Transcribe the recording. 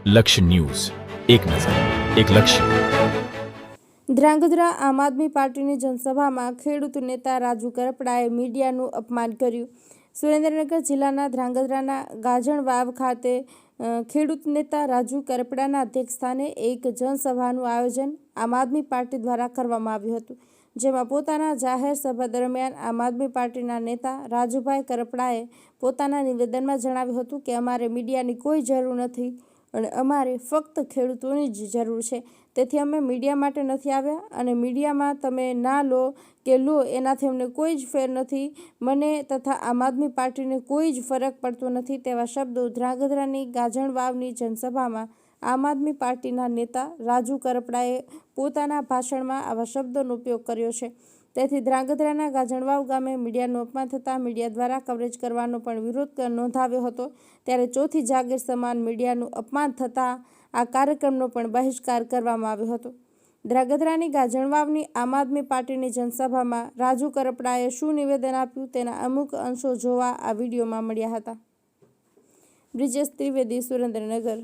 લક્ષ્ય ન્યૂઝ, એક નજર, એક લક્ષ્ય. ધ્રાંગધ્રા આમ આદમી પાર્ટીની જનસભામાં ખેડૂત નેતા રાજુ કરપડાએ મીડિયાનું અપમાન કર્યું. સુરેન્દ્રનગર જિલ્લાના ધ્રાંગધ્રાના ગાજણવાવ ખાતે ખેડૂત નેતા રાજુ કરપડાના અધ્યક્ષસ્થાને એક જનસભાનું આયોજન આમ આદમી પાર્ટી દ્વારા કરવામાં આવ્યું હતું, જેમાં પોતાના જાહેર સભા દરમિયાન આમ આદમી પાર્ટીના નેતા રાજુભાઈ કરપડાએ પોતાના નિવેદનમાં જણાવ્યું હતું કે અમારે મીડિયાની કોઈ જરૂર નથી અને અમારે ફક્ત ખેડૂતોની જ જરૂર છે. તેથી અમે મીડિયા માટે નથી આવ્યા અને મીડિયામાં તમે ના લો કે લો એનાથી અમને કોઈ જ ફેર નથી. મને તથા આમ આદમી પાર્ટીને કોઈ જ ફરક પડતો નથી. તેવા શબ્દો ધ્રાંગધ્રાની ગાજણવાવની જનસભામાં આમ આદમી પાર્ટીના નેતા રાજુ કરપડાએ પોતાના ભાષણમાં આવા શબ્દોનો ઉપયોગ કર્યો છે. તેથી ધ્રાંગધ્રાના ગાજણવાવ ગામે મીડિયાનું અપમાન થતાં મીડિયા દ્વારા કવરેજ કરવાનો પણ વિરોધ નોંધાવ્યો હતો. ત્યારે ચોથી જાગીર સમાન મીડિયાનું અપમાન થતાં આ કાર્યક્રમનો પણ બહિષ્કાર કરવામાં આવ્યો હતો. ધ્રાંગધ્રાની ગાજણવાવની આમ આદમી પાર્ટીની જનસભામાં રાજુ કરપડાએ શું નિવેદન આપ્યું તેના અમુક અંશો જોવા આ વિડીયોમાં મળ્યા હતા. બ્રિજેશ ત્રિવેદી, સુરેન્દ્રનગર.